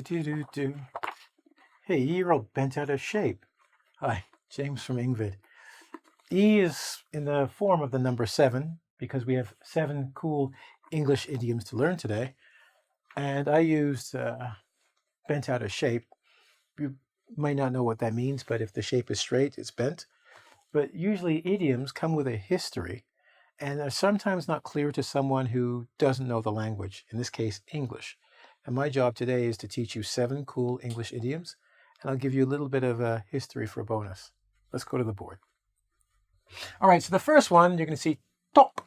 Do. Hey, E-roll bent out of shape. Hi, James from Ingvid. E is in the form of the number 7 because we have 7 cool English idioms to learn today. And I used bent out of shape. You might not know what that means, but if the shape is straight, it's bent. But usually idioms come with a history and are sometimes not clear to someone who doesn't know the language, in this case, English. And my job today is to teach you 7 cool English idioms, and I'll give you a little bit of a history for a bonus. Let's go to the board. All right, so the first one, you're going to see top.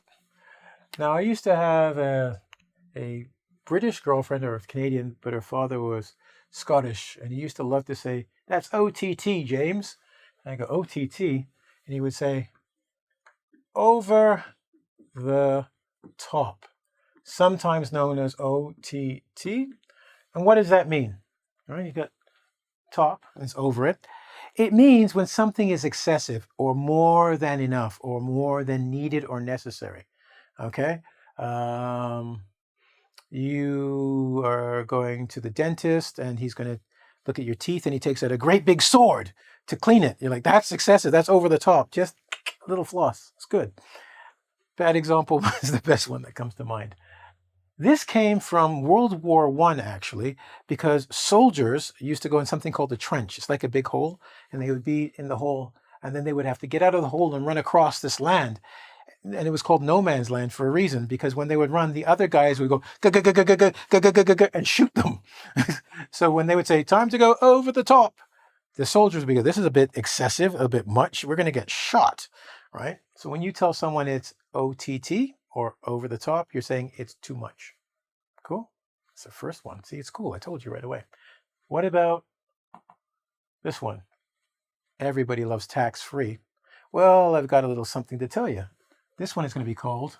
Now, I used to have a British girlfriend, or Canadian, but her father was Scottish, and he used to love to say, "That's OTT, James." And I go, "OTT?" And he would say, "Over the top," sometimes known as OTT. And what does that mean? All right, you got top, and it's over it. It means when something is excessive or more than enough or more than needed or necessary. Okay? You are going to the dentist and he's going to look at your teeth and he takes out a great big sword to clean it. You're like, that's excessive. That's over the top. Just a little floss. It's good. Bad example was the best one that comes to mind. This came from World War I, actually, because soldiers used to go in something called a trench. It's like a big hole, and they would be in the hole, and then they would have to get out of the hole and run across this land. And it was called no man's land for a reason, because when they would run, the other guys would go and shoot them. So when they would say, "Time to go over the top," the soldiers would go, "This is a bit excessive, a bit much. We're going to get shot," right? So when you tell someone it's OTT, or over the top, you're saying it's too much. Cool? That's the first one. See, it's cool. I told you right away. What about this one? Everybody loves tax-free. Well, I've got a little something to tell you. This one is going to be called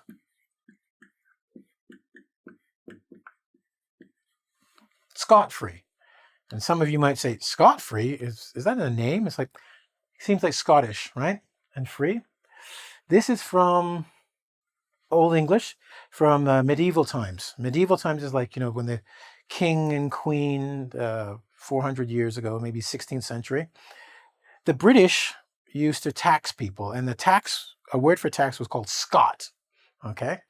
scot-free. And some of you might say, scot-free? Is that a name? It's like, it seems like Scottish, right? And free. This is from Old English, from medieval times. Medieval times is like, when the king and queen, 400 years ago, maybe 16th century, the British used to tax people, and a word for tax was called scot. Okay?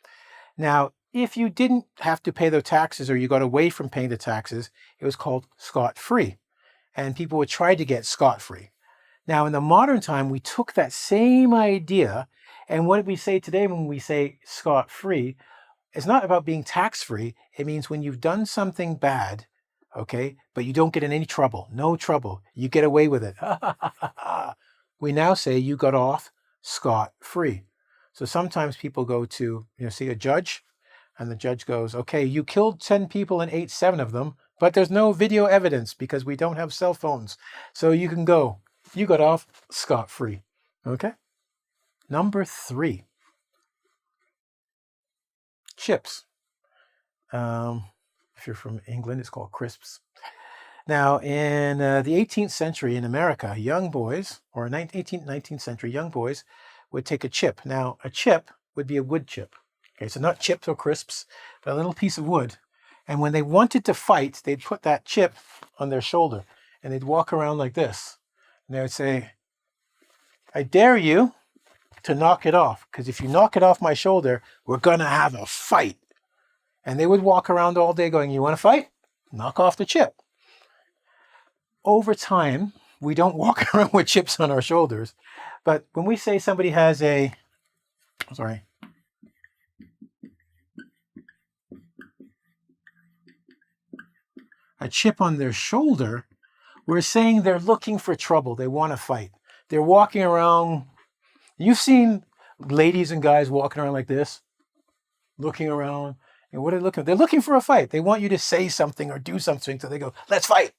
Now, if you didn't have to pay the taxes or you got away from paying the taxes, it was called scot-free. And people would try to get scot-free. Now, in the modern time, we took that same idea, and what we say today when we say scot-free, it's not about being tax-free. It means when you've done something bad, okay, but you don't get in any trouble, no trouble, you get away with it. We now say you got off scot-free. So sometimes people go to, see a judge, and the judge goes, "Okay, you killed 10 people and ate 7 of them, but there's no video evidence because we don't have cell phones. So you can go. You got off scot-free." Okay? Number 3. Chips. If you're from England, it's called crisps. Now, in the 18th century in America, young boys, or 18th, 19th century, young boys would take a chip. Now, a chip would be a wood chip. Okay, so not chips or crisps, but a little piece of wood. And when they wanted to fight, they'd put that chip on their shoulder, and they'd walk around like this. And they would say, "I dare you to knock it off, because if you knock it off my shoulder, we're going to have a fight." And they would walk around all day going, "You want to fight? Knock off the chip." Over time, we don't walk around with chips on our shoulders. But when we say somebody has a chip on their shoulder, we're saying they're looking for trouble. They want to fight. They're walking around. You've seen ladies and guys walking around like this, looking around. And what are they looking for? They're looking for a fight. They want you to say something or do something. So they go, "Let's fight."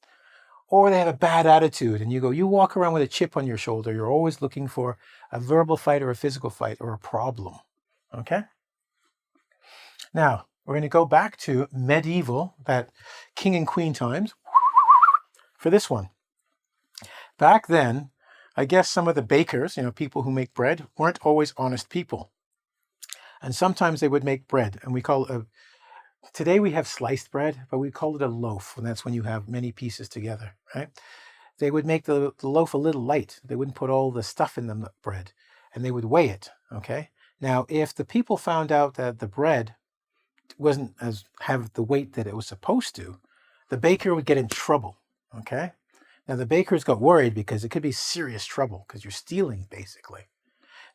Or they have a bad attitude. And you walk around with a chip on your shoulder. You're always looking for a verbal fight or a physical fight or a problem. Okay? Now, we're going to go back to medieval, that king and queen times, for this one. Back then, I guess some of the bakers, people who make bread, weren't always honest people. And sometimes they would make bread, and we call it Today we have sliced bread, but we call it a loaf, and that's when you have many pieces together, right? They would make the loaf a little light. They wouldn't put all the stuff in the bread, and they would weigh it, okay? Now, if the people found out that the bread wasn't have the weight that it was supposed to, the baker would get in trouble, okay? Now, the bakers got worried because it could be serious trouble because you're stealing, basically.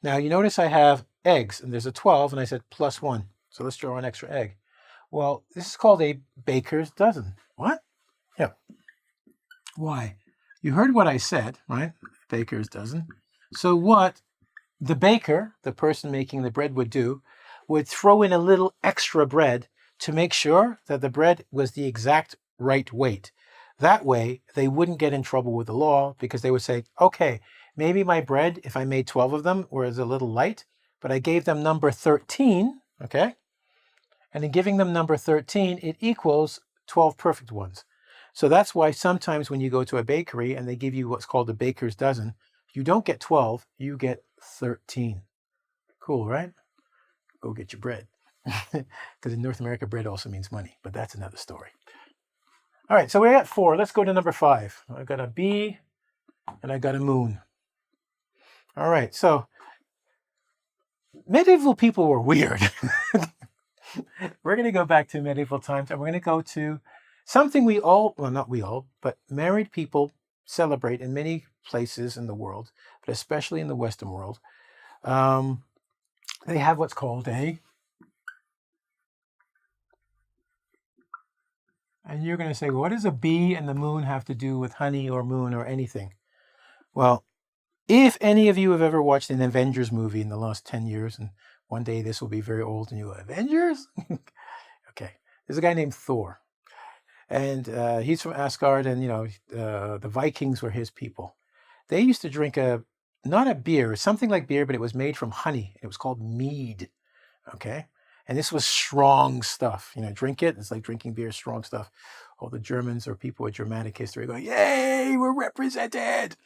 Now, you notice I have eggs, and there's a 12, and I said plus 1. So let's draw an extra egg. Well, this is called a baker's dozen. What? Yeah. Why? You heard what I said, right? Baker's dozen. So what the baker, the person making the bread, would do, would throw in a little extra bread to make sure that the bread was the exact right weight. That way, they wouldn't get in trouble with the law because they would say, okay, maybe my bread, if I made 12 of them, was a little light, but I gave them number 13, okay? And in giving them number 13, it equals 12 perfect ones. So that's why sometimes when you go to a bakery and they give you what's called a baker's dozen, you don't get 12, you get 13. Cool, right? Go get your bread. Because in North America, bread also means money, but that's another story. All right, so we're at 4. Let's go to number 5. I've got a bee and I got a moon. All right, so medieval people were weird. We're going to go back to medieval times, and we're going to go to something we all, well, not we all, but married people celebrate in many places in the world, but especially in the Western world. They have what's called and you're going to say, what does a bee and the moon have to do with honey or moon or anything? Well, if any of you have ever watched an Avengers movie in the last 10 years, and one day this will be very old and you Avengers? Okay. There's a guy named Thor. And he's from Asgard, and, the Vikings were his people. They used to drink not a beer, something like beer, but it was made from honey. It was called mead, okay? And this was strong stuff. Drink it. It's like drinking beer, strong stuff. All the Germans or people with Germanic history going, yay, we're represented.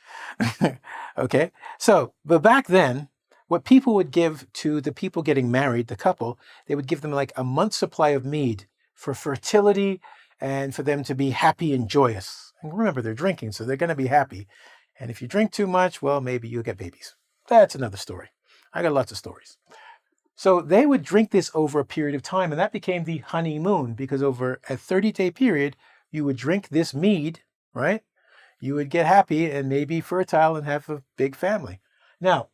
Okay? So, but back then, what people would give to the people getting married, the couple, they would give them like a month's supply of mead for fertility and for them to be happy and joyous. And remember, they're drinking, so they're going to be happy. And if you drink too much, well, maybe you'll get babies. That's another story. I got lots of stories. So they would drink this over a period of time, and that became the honeymoon, because over a 30-day period, you would drink this mead, right? You would get happy and maybe fertile and have a big family. Now,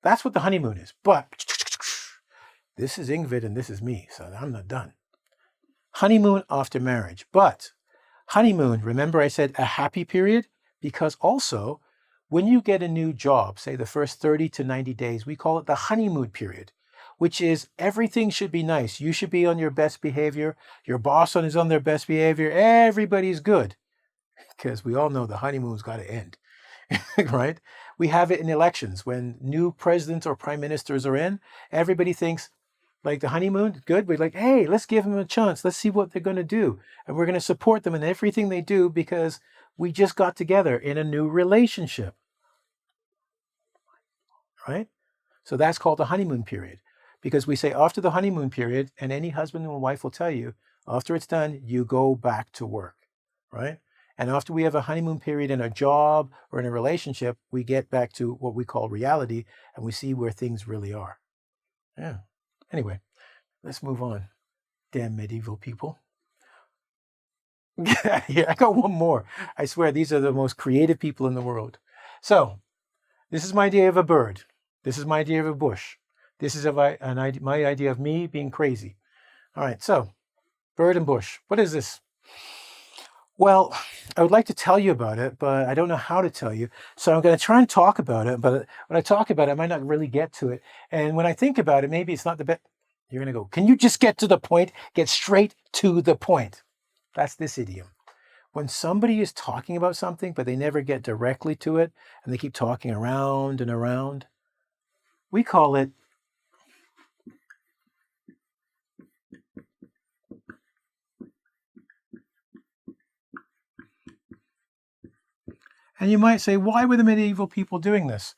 that's what the honeymoon is. But this is Ingvid and this is me, so I'm not done. Honeymoon after marriage. But honeymoon, remember I said a happy period? Because also, when you get a new job, say the first 30 to 90 days, we call it the honeymoon period, which is everything should be nice. You should be on your best behavior. Your boss is on their best behavior. Everybody's good. Because we all know the honeymoon's got to end, right? We have it in elections. When new presidents or prime ministers are in, everybody thinks, like the honeymoon, good. We're like, hey, let's give them a chance. Let's see what they're going to do. And we're going to support them in everything they do because we just got together in a new relationship. Right? So that's called the honeymoon period. Because we say after the honeymoon period, and any husband and wife will tell you, after it's done, you go back to work. Right? And after we have a honeymoon period in a job or in a relationship, we get back to what we call reality and we see where things really are. Yeah. Anyway, let's move on. Damn medieval people. Yeah, I got one more. I swear, these are the most creative people in the world. So, this is my idea of a bird. This is my idea of a bush. This is my idea of me being crazy. All right, so, bird and bush. What is this? Well, I would like to tell you about it, but I don't know how to tell you. So I'm going to try and talk about it, but when I talk about it, I might not really get to it. And when I think about it, maybe it's not the best. You're going to go, can you just get to the point? Get straight to the point. That's this idiom. When somebody is talking about something, but they never get directly to it, and they keep talking around and around, we call it And you might say, why were the medieval people doing this?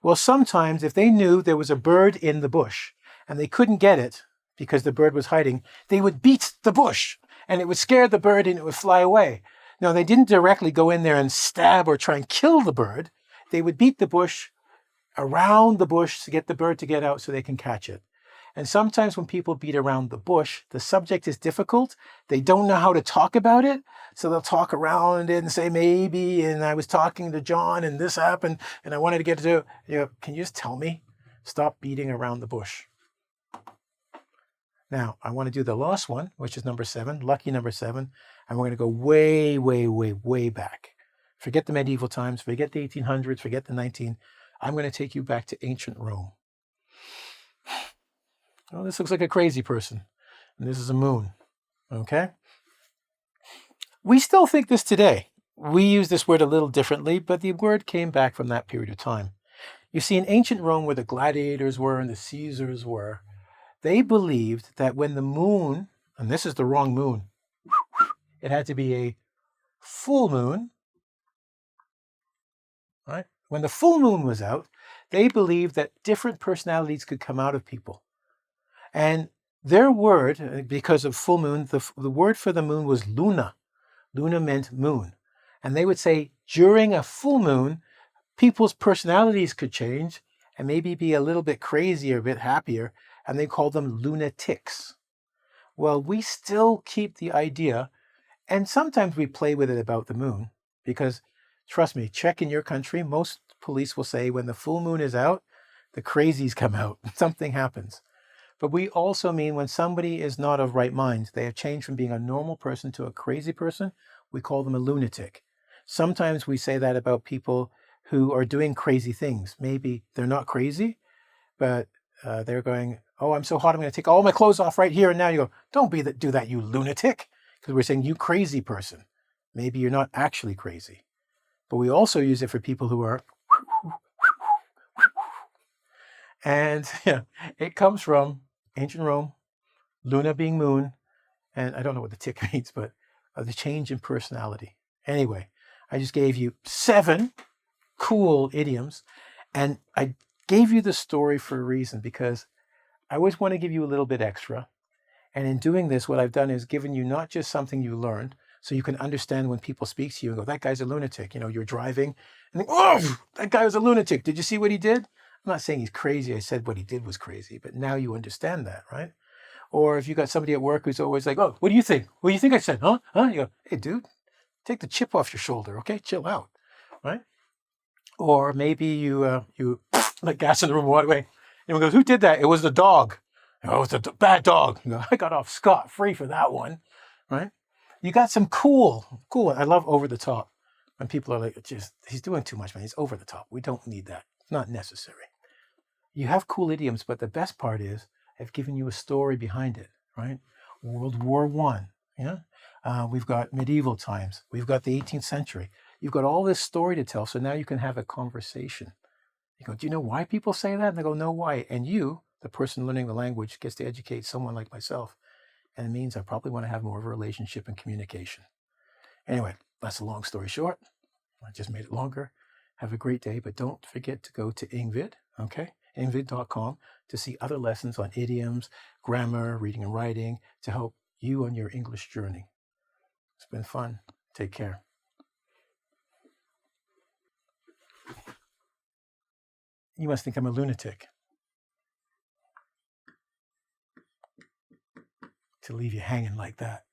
Well, sometimes if they knew there was a bird in the bush and they couldn't get it because the bird was hiding, they would beat the bush, and it would scare the bird and it would fly away. Now, they didn't directly go in there and stab or try and kill the bird. They would beat the bush around the bush to get the bird to get out so they can catch it. And sometimes when people beat around the bush, the subject is difficult. They don't know how to talk about it. So they'll talk around it and say, maybe, and I was talking to John and this happened and I wanted to get to, can you just tell me? Stop beating around the bush. Now, I want to do the last one, which is number 7, lucky number 7. And we're going to go way, way, way, way back. Forget the medieval times, forget the 1800s, forget the 19. I'm going to take you back to ancient Rome. Oh, this looks like a crazy person. And this is a moon. Okay? We still think this today. We use this word a little differently, but the word came back from that period of time. You see, in ancient Rome, where the gladiators were and the Caesars were, they believed that when the moon, and this is the wrong moon, it had to be a full moon, right? When the full moon was out, they believed that different personalities could come out of people. And their word, because of full moon, the word for the moon was luna. Luna meant moon. And they would say during a full moon, people's personalities could change and maybe be a little bit crazier, a bit happier, and they called them lunatics. Well, we still keep the idea, and sometimes we play with it about the moon, because trust me, check in your country, most police will say when the full moon is out, the crazies come out, something happens. But we also mean when somebody is not of right mind, they have changed from being a normal person to a crazy person, we call them a lunatic. Sometimes we say that about people who are doing crazy things. Maybe they're not crazy, but they're going, oh, I'm so hot, I'm going to take all my clothes off right here and now. You go, don't do that, you lunatic. Because we're saying, you crazy person. Maybe you're not actually crazy. But we also use it for people who are, and it comes from ancient Rome, luna being moon, and I don't know what the tick means, but the change in personality. Anyway, I just gave you 7 cool idioms, and I gave you the story for a reason, because I always want to give you a little bit extra. And in doing this, what I've done is given you not just something you learned, so you can understand when people speak to you and go, that guy's a lunatic. You're driving and think, oh, that guy was a lunatic. Did you see what he did? I'm not saying he's crazy. I said what he did was crazy, but now you understand that, right? Or if you got somebody at work who's always like, oh, what do you think? What do you think I said? Huh? You go, hey, dude, take the chip off your shoulder, okay? Chill out, right? Or maybe you let gas in the room, walk away. Anyone goes, who did that? It was the dog. Oh, it's a bad dog. You go, I got off scot-free for that one, right? You got some cool. I love over the top. When people are like, he's doing too much, man. He's over the top. We don't need that. It's not necessary. You have cool idioms, but the best part is I've given you a story behind it, right? World War I, we've got medieval times. We've got the 18th century. You've got all this story to tell, so now you can have a conversation. You go, do you know why people say that? And they go, no, why? And you, the person learning the language, gets to educate someone like myself. And it means I probably want to have more of a relationship and communication. Anyway, that's a long story short. I just made it longer. Have a great day, but don't forget to go to Engvid, okay? Engvid.com to see other lessons on idioms, grammar, reading and writing to help you on your English journey. It's been fun. Take care. You must think I'm a lunatic to leave you hanging like that.